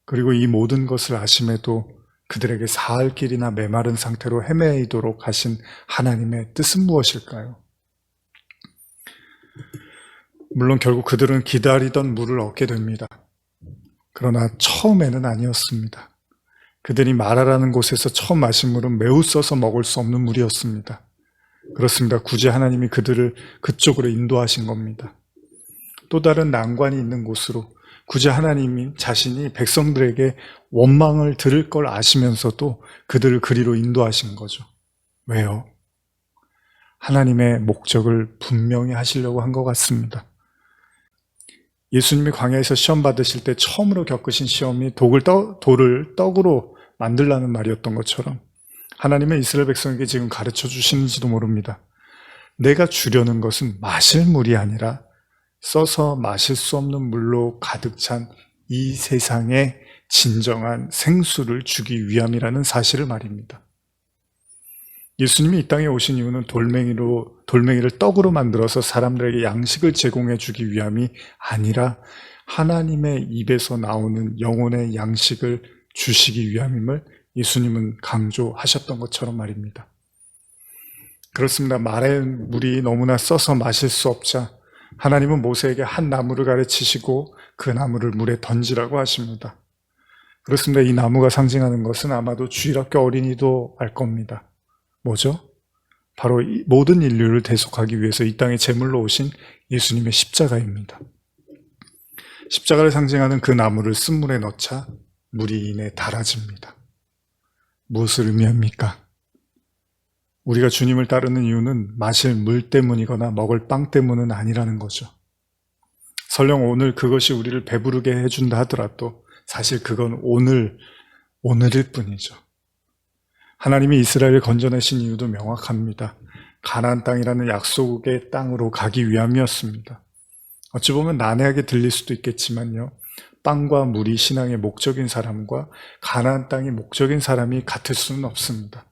그리고 이 모든 것을 아심에도 그들에게 사흘 길이나 메마른 상태로 헤매이도록 하신 하나님의 뜻은 무엇일까요? 물론 결국 그들은 기다리던 물을 얻게 됩니다. 그러나 처음에는 아니었습니다. 그들이 마라라는 곳에서 처음 마신 물은 매우 써서 먹을 수 없는 물이었습니다. 그렇습니다. 굳이 하나님이 그들을 그쪽으로 인도하신 겁니다. 또 다른 난관이 있는 곳으로 굳이 하나님이 자신이 백성들에게 원망을 들을 걸 아시면서도 그들을 그리로 인도하신 거죠. 왜요? 하나님의 목적을 분명히 하시려고 한 것 같습니다. 예수님이 광야에서 시험 받으실 때 처음으로 겪으신 시험이 돌을 떡으로 만들라는 말이었던 것처럼 하나님은 이스라엘 백성에게 지금 가르쳐 주시는지도 모릅니다. 내가 주려는 것은 마실 물이 아니라 써서 마실 수 없는 물로 가득 찬 이 세상의 진정한 생수를 주기 위함이라는 사실을 말입니다. 예수님이 이 땅에 오신 이유는 돌멩이를 떡으로 만들어서 사람들에게 양식을 제공해 주기 위함이 아니라 하나님의 입에서 나오는 영혼의 양식을 주시기 위함임을 예수님은 강조하셨던 것처럼 말입니다. 그렇습니다. 말의 물이 너무나 써서 마실 수 없자 하나님은 모세에게 한 나무를 가르치시고 그 나무를 물에 던지라고 하십니다. 그렇습니다. 이 나무가 상징하는 것은 아마도 주일학교 어린이도 알 겁니다. 뭐죠? 바로 이 모든 인류를 대속하기 위해서 이 땅에 제물로 오신 예수님의 십자가입니다. 십자가를 상징하는 그 나무를 쓴물에 넣자 물이 이내 달아집니다. 무엇을 의미합니까? 우리가 주님을 따르는 이유는 마실 물 때문이거나 먹을 빵 때문은 아니라는 거죠. 설령 오늘 그것이 우리를 배부르게 해준다 하더라도 사실 그건 오늘일 뿐이죠. 하나님이 이스라엘을 건져내신 이유도 명확합니다. 가나안 땅이라는 약속의 땅으로 가기 위함이었습니다. 어찌 보면 난해하게 들릴 수도 있겠지만요. 빵과 물이 신앙의 목적인 사람과 가나안 땅이 목적인 사람이 같을 수는 없습니다.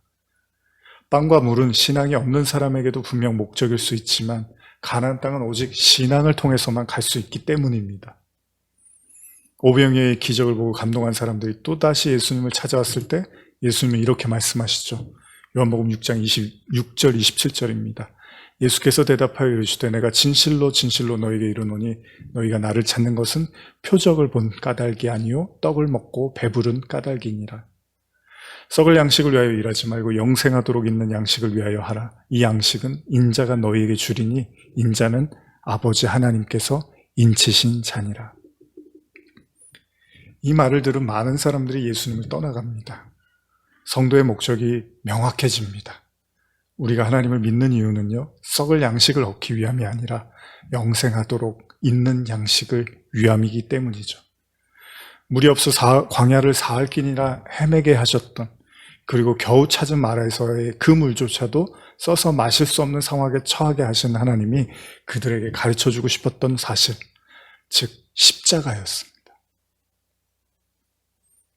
빵과 물은 신앙이 없는 사람에게도 분명 목적일 수 있지만 가나안 땅은 오직 신앙을 통해서만 갈 수 있기 때문입니다. 오병이어의 기적을 보고 감동한 사람들이 또다시 예수님을 찾아왔을 때 예수님은 이렇게 말씀하시죠. 요한복음 6장 26절 27절입니다. 예수께서 대답하여 이르시되 내가 진실로 진실로 너에게 이르노니 너희가 나를 찾는 것은 표적을 본 까닭이 아니요 떡을 먹고 배부른 까닭이니라. 썩을 양식을 위하여 일하지 말고 영생하도록 있는 양식을 위하여 하라. 이 양식은 인자가 너희에게 주리니 인자는 아버지 하나님께서 인치신 자니라. 이 말을 들은 많은 사람들이 예수님을 떠나갑니다. 성도의 목적이 명확해집니다. 우리가 하나님을 믿는 이유는요, 썩을 양식을 얻기 위함이 아니라 영생하도록 있는 양식을 위함이기 때문이죠. 물이 없어 광야를 사흘 길이나 헤매게 하셨던, 그리고 겨우 찾은 마라에서의 그 물조차도 써서 마실 수 없는 상황에 처하게 하신 하나님이 그들에게 가르쳐주고 싶었던 사실, 즉 십자가였습니다.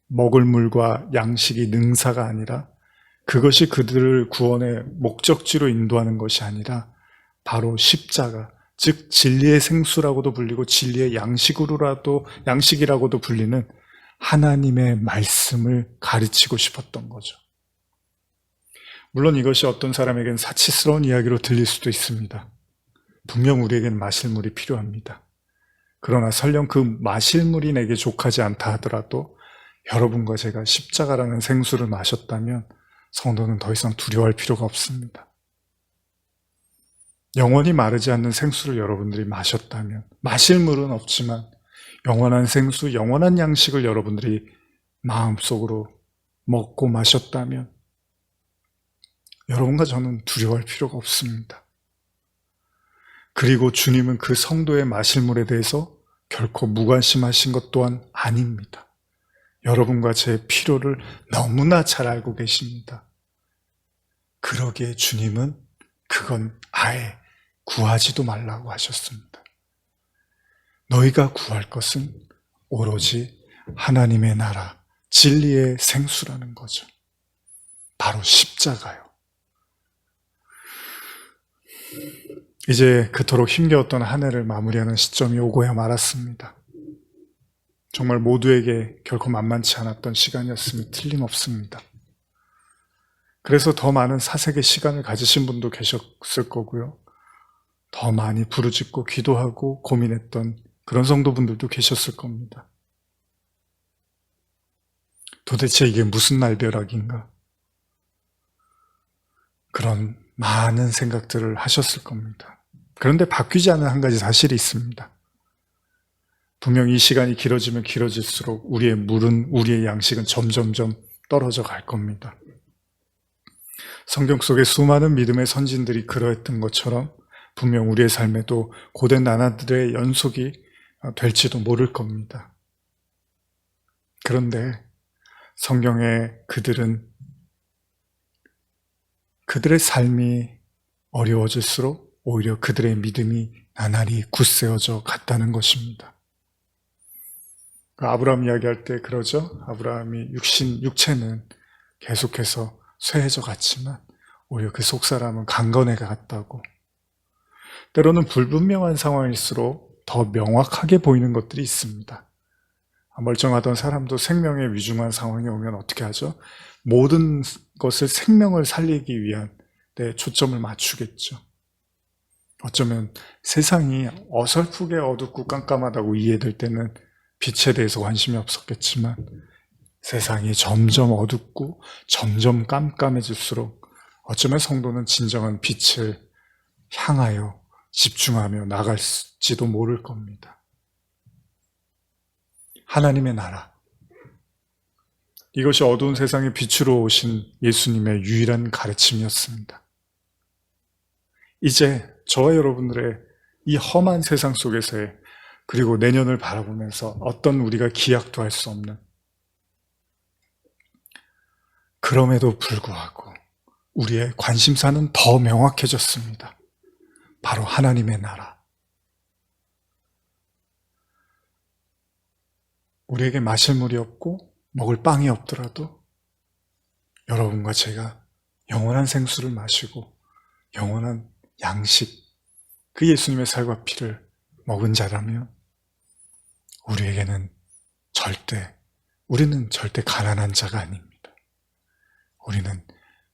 먹을 물과 양식이 능사가 아니라 그것이 그들을 구원의 목적지로 인도하는 것이 아니라 바로 십자가, 즉 진리의 생수라고도 불리고 진리의 양식이라고도 불리는 하나님의 말씀을 가르치고 싶었던 거죠. 물론 이것이 어떤 사람에게는 사치스러운 이야기로 들릴 수도 있습니다. 분명 우리에게는 마실 물이 필요합니다. 그러나 설령 그 마실 물이 내게 족하지 않다 하더라도 여러분과 제가 십자가라는 생수를 마셨다면 성도는 더 이상 두려워할 필요가 없습니다. 영원히 마르지 않는 생수를 여러분들이 마셨다면, 마실 물은 없지만 영원한 생수, 영원한 양식을 여러분들이 마음속으로 먹고 마셨다면 여러분과 저는 두려워할 필요가 없습니다. 그리고 주님은 그 성도의 마실 물에 대해서 결코 무관심하신 것 또한 아닙니다. 여러분과 제 필요를 너무나 잘 알고 계십니다. 그러기에 주님은 그건 아예 구하지도 말라고 하셨습니다. 너희가 구할 것은 오로지 하나님의 나라, 진리의 생수라는 거죠. 바로 십자가요. 이제 그토록 힘겨웠던 한 해를 마무리하는 시점이 오고야 말았습니다. 정말 모두에게 결코 만만치 않았던 시간이었음이 틀림없습니다. 그래서 더 많은 사색의 시간을 가지신 분도 계셨을 거고요. 더 많이 부르짖고 기도하고 고민했던 그런 성도분들도 계셨을 겁니다. 도대체 이게 무슨 날벼락인가? 그런 많은 생각들을 하셨을 겁니다. 그런데 바뀌지 않은 한 가지 사실이 있습니다. 분명 이 시간이 길어지면 길어질수록 우리의 물은, 우리의 양식은 점점점 떨어져 갈 겁니다. 성경 속에 수많은 믿음의 선진들이 그러했던 것처럼 분명 우리의 삶에도 고된 나날들의 연속이 될지도 모를 겁니다. 그런데 성경에 그들은 그들의 삶이 어려워질수록 오히려 그들의 믿음이 나날이 굳세어져 갔다는 것입니다. 아브라함 이야기할 때 그러죠. 아브라함이 육체는 계속해서 쇠해져 갔지만 오히려 그 속사람은 강건해 갔다고. 때로는 불분명한 상황일수록 더 명확하게 보이는 것들이 있습니다. 멀쩡하던 사람도 생명의 위중한 상황이 오면 어떻게 하죠? 모든 것을 생명을 살리기 위한 데 초점을 맞추겠죠. 어쩌면 세상이 어설프게 어둡고 깜깜하다고 이해될 때는 빛에 대해서 관심이 없었겠지만 세상이 점점 어둡고 점점 깜깜해질수록 어쩌면 성도는 진정한 빛을 향하여 집중하며 나갈지도 모를 겁니다. 하나님의 나라. 이것이 어두운 세상에 빛으로 오신 예수님의 유일한 가르침이었습니다. 이제 저와 여러분들의 이 험한 세상 속에서의, 그리고 내년을 바라보면서 어떤 우리가 기약도 할 수 없는, 그럼에도 불구하고 우리의 관심사는 더 명확해졌습니다. 바로 하나님의 나라. 우리에게 마실 물이 없고 먹을 빵이 없더라도 여러분과 제가 영원한 생수를 마시고 영원한 양식, 그 예수님의 살과 피를 먹은 자라면 우리는 절대 가난한 자가 아닙니다. 우리는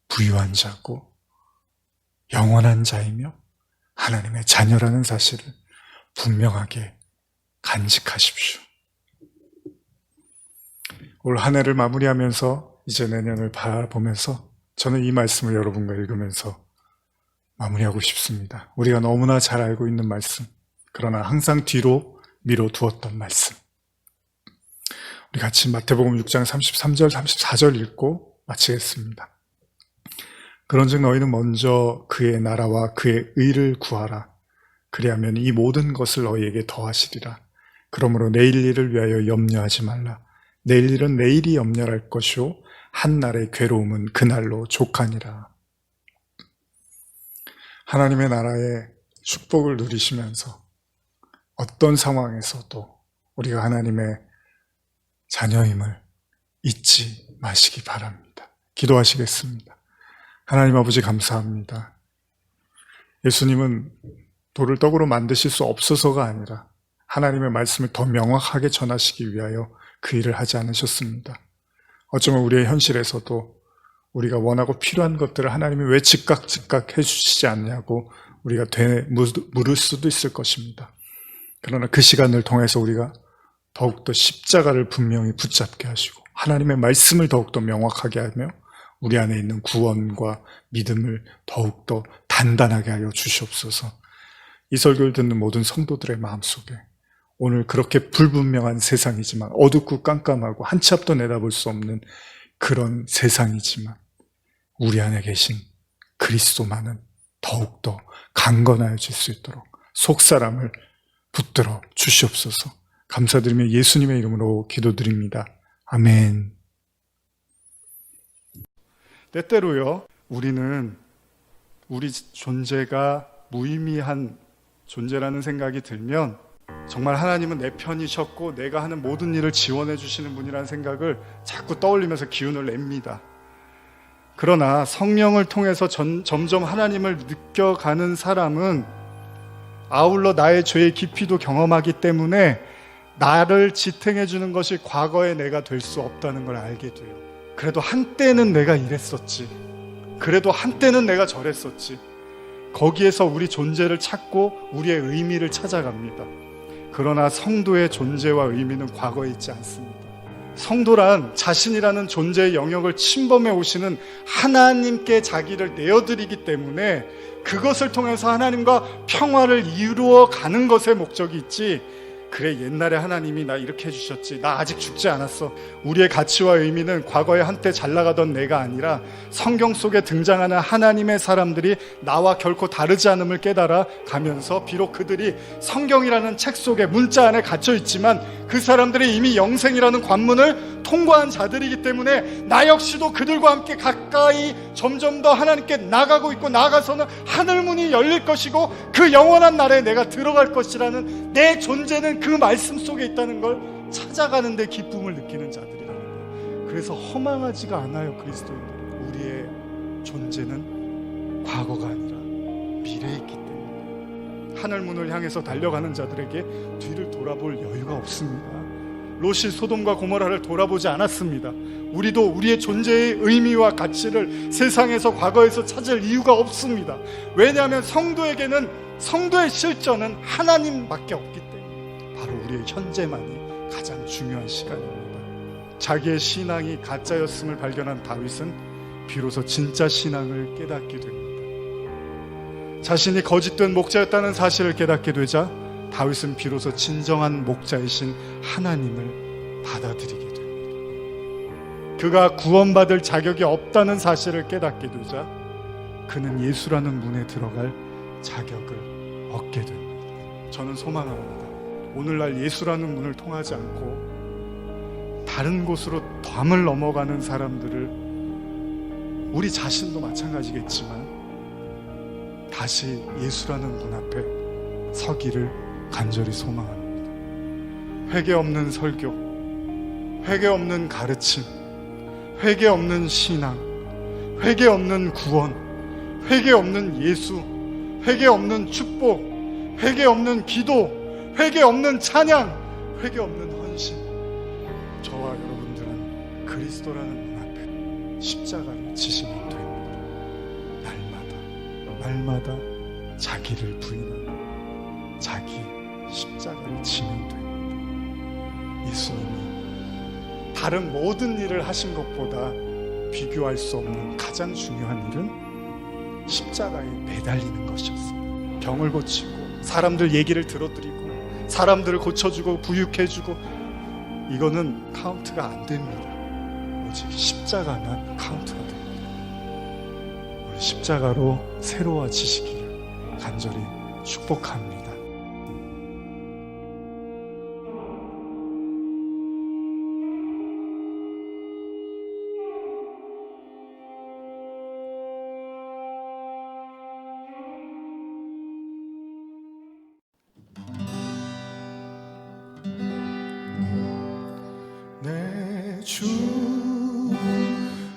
부유한 자고 영원한 자이며 하나님의 자녀라는 사실을 분명하게 간직하십시오. 올 한 해를 마무리하면서 이제 내년을 바라보면서 저는 이 말씀을 여러분과 읽으면서 마무리하고 싶습니다. 우리가 너무나 잘 알고 있는 말씀, 그러나 항상 뒤로 미뤄두었던 말씀. 우리 같이 마태복음 6장 33절, 34절 읽고 마치겠습니다. 그런즉 너희는 먼저 그의 나라와 그의 의를 구하라. 그리하면 이 모든 것을 너희에게 더하시리라. 그러므로 내일 일을 위하여 염려하지 말라. 내일 일은 내일이 염려할 것이요 한 날의 괴로움은 그날로 족하니라. 하나님의 나라의 축복을 누리시면서 어떤 상황에서도 우리가 하나님의 자녀임을 잊지 마시기 바랍니다. 기도하시겠습니다. 하나님 아버지 감사합니다. 예수님은 돌을 떡으로 만드실 수 없어서가 아니라 하나님의 말씀을 더 명확하게 전하시기 위하여 그 일을 하지 않으셨습니다. 어쩌면 우리의 현실에서도 우리가 원하고 필요한 것들을 하나님이 왜 즉각 해주시지 않냐고 우리가 물을 수도 있을 것입니다. 그러나 그 시간을 통해서 우리가 더욱더 십자가를 분명히 붙잡게 하시고 하나님의 말씀을 더욱더 명확하게 하며 우리 안에 있는 구원과 믿음을 더욱더 단단하게 하여 주시옵소서. 이 설교를 듣는 모든 성도들의 마음속에 오늘 그렇게 불분명한 세상이지만, 어둡고 깜깜하고 한치 앞도 내다볼 수 없는 그런 세상이지만 우리 안에 계신 그리스도만은 더욱더 강건하여질 수 있도록 속사람을 붙들어 주시옵소서. 감사드리며 예수님의 이름으로 기도드립니다. 아멘. 때때로요, 우리는 우리 존재가 무의미한 존재라는 생각이 들면 정말 하나님은 내 편이셨고 내가 하는 모든 일을 지원해 주시는 분이라는 생각을 자꾸 떠올리면서 기운을 냅니다. 그러나 성령을 통해서 점점 하나님을 느껴가는 사람은 아울러 나의 죄의 깊이도 경험하기 때문에 나를 지탱해 주는 것이 과거의 내가 될 수 없다는 걸 알게 돼요. 그래도 한때는 내가 이랬었지, 그래도 한때는 내가 저랬었지, 거기에서 우리 존재를 찾고 우리의 의미를 찾아갑니다. 그러나 성도의 존재와 의미는 과거에 있지 않습니다. 성도란 자신이라는 존재의 영역을 침범해 오시는 하나님께 자기를 내어드리기 때문에 그것을 통해서 하나님과 평화를 이루어 가는 것에 목적이 있지, 그래 옛날에 하나님이 나 이렇게 해주셨지, 나 아직 죽지 않았어. 우리의 가치와 의미는 과거에 한때 잘 나가던 내가 아니라 성경 속에 등장하는 하나님의 사람들이 나와 결코 다르지 않음을 깨달아 가면서, 비록 그들이 성경이라는 책 속에 문자 안에 갇혀 있지만 그 사람들이 이미 영생이라는 관문을 통과한 자들이기 때문에 나 역시도 그들과 함께 가까이 점점 더 하나님께 나가고 있고, 나아가서는 하늘문이 열릴 것이고 그 영원한 나라에 내가 들어갈 것이라는 내 존재는 그 말씀 속에 있다는 걸 찾아가는 데 기쁨을 느끼는 자들이라는 거예요. 그래서 허망하지가 않아요. 그리스도인들은 우리의 존재는 과거가 아니라 미래에 있기 때문에 하늘문을 향해서 달려가는 자들에게 뒤를 돌아볼 여유가 없습니다. 롯이 소돔과 고모라를 돌아보지 않았습니다. 우리도 우리의 존재의 의미와 가치를 세상에서, 과거에서 찾을 이유가 없습니다. 왜냐하면 성도에게는, 성도의 실전은 하나님밖에 없기 때문에 바로 우리의 현재만이 가장 중요한 시간입니다. 자기의 신앙이 가짜였음을 발견한 다윗은 비로소 진짜 신앙을 깨닫게 됩니다. 자신이 거짓된 목자였다는 사실을 깨닫게 되자 다윗은 비로소 진정한 목자이신 하나님을 받아들이게 됩니다. 그가 구원받을 자격이 없다는 사실을 깨닫게 되자 그는 예수라는 문에 들어갈 자격을 얻게 됩니다. 저는 소망합니다. 오늘날 예수라는 문을 통하지 않고 다른 곳으로 담을 넘어가는 사람들을, 우리 자신도 마찬가지겠지만, 다시 예수라는 문 앞에 서기를 간절히 소망합니다. 회개 없는 설교, 회개 없는 가르침, 회개 없는 신앙, 회개 없는 구원, 회개 없는 예수, 회개 없는 축복, 회개 없는 기도, 회개 없는 찬양, 회개 없는 헌신. 저와 여러분들은 그리스도라는 문 앞에 십자가를 지시면 됩니다. 날마다 자기를 부인하고 자기 십자가를 지면 됩니다. 예수님이 다른 모든 일을 하신 것보다 비교할 수 없는 가장 중요한 일은 십자가에 매달리는 것이었습니다. 병을 고치고 사람들 얘기를 들어드리고 사람들을 고쳐주고 부육해주고, 이거는 카운트가 안 됩니다. 오직 십자가만 카운트가 됩니다. 우리 십자가로 새로워지시기를 간절히 축복합니다. 내 주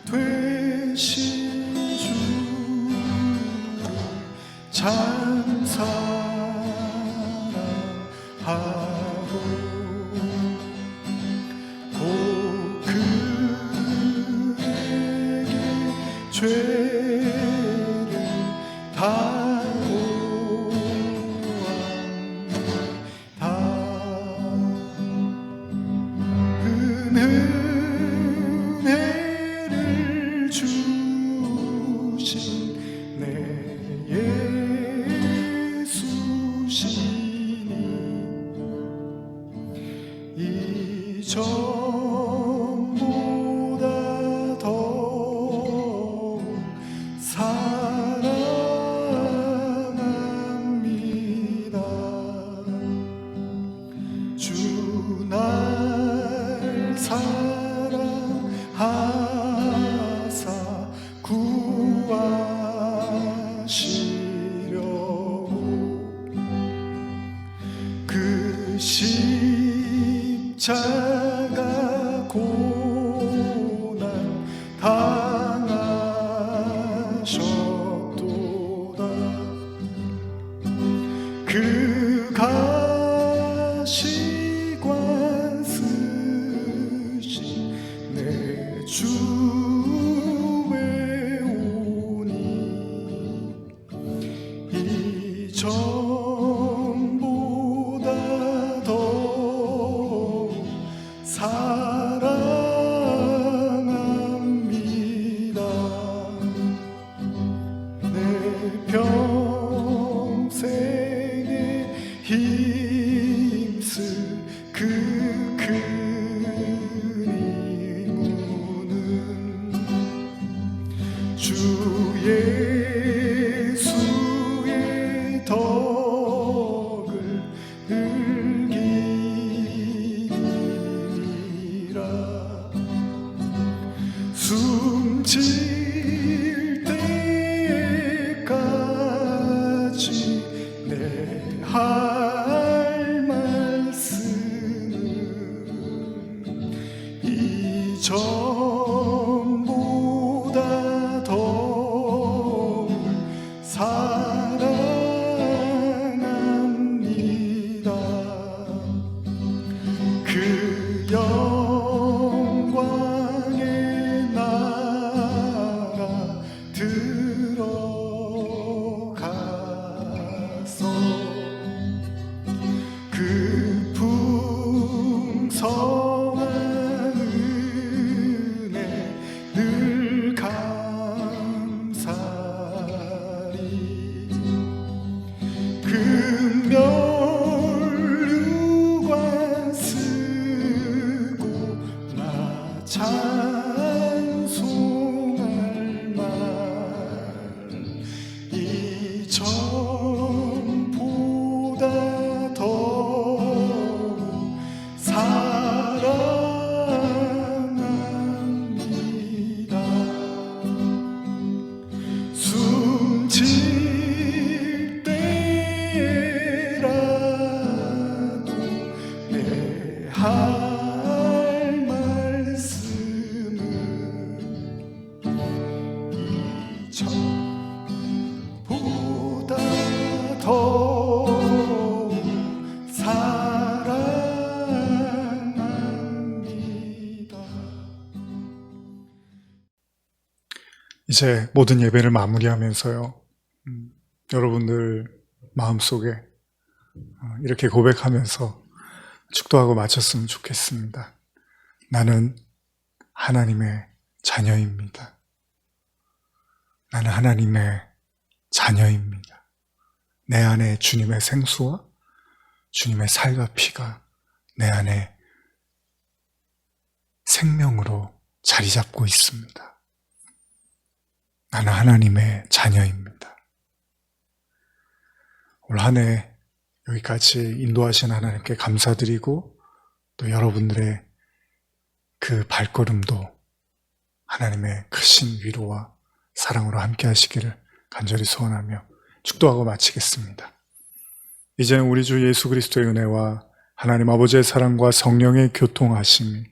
되신 주 참 사랑하고 곧 그에게 죄를 다오합니다. 은혜를 주신 내 예수시니 이전보다 더욱 사랑합니다. 주 날 사랑하사 구하시려고 그 십자가 고난 당하셨도다. 그 가시관 쓰신 내 주 외우니 이전보다 더욱 사랑합니다. 내 평생에 힘쓸 그 큰 임무는 주 예수의 덕을 늘기리라. 숨질 때까지 내 할 말씀은 이전보다 더욱 사랑합니다. 그 영광의 나라 들어가서 그 풍성한 은혜 늘 감사하며 이제 모든 예배를 마무리하면서요, 여러분들 마음속에 이렇게 고백하면서 축도하고 마쳤으면 좋겠습니다. 나는 하나님의 자녀입니다. 나는 하나님의 자녀입니다. 내 안에 주님의 생수와 주님의 살과 피가 내 안에 생명으로 자리 잡고 있습니다. 나는 하나님의 자녀입니다. 올 한 해 여기까지 인도하신 하나님께 감사드리고, 또 여러분들의 그 발걸음도 하나님의 크신 위로와 사랑으로 함께 하시기를 간절히 소원하며 축도하고 마치겠습니다. 이제는 우리 주 예수 그리스도의 은혜와 하나님 아버지의 사랑과 성령의 교통하심이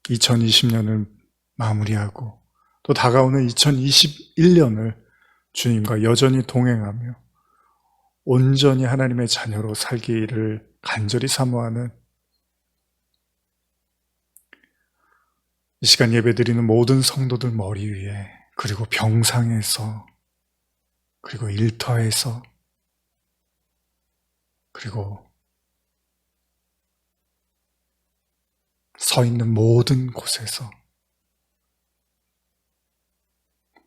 2020년을 마무리하고 또 다가오는 2021년을 주님과 여전히 동행하며 온전히 하나님의 자녀로 살기를 간절히 사모하는 이 시간 예배드리는 모든 성도들 머리 위에, 그리고 병상에서, 그리고 일터에서, 그리고 서 있는 모든 곳에서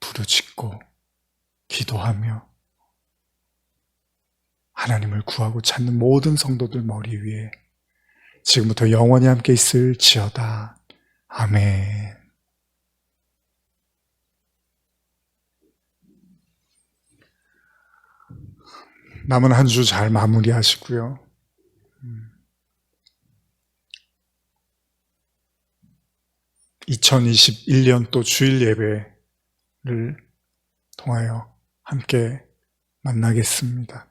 부르짖고 기도하며 하나님을 구하고 찾는 모든 성도들 머리 위에 지금부터 영원히 함께 있을지어다. 아멘. 남은 한 주 잘 마무리하시고요. 2021년 또 주일 예배를 통하여 함께 만나겠습니다.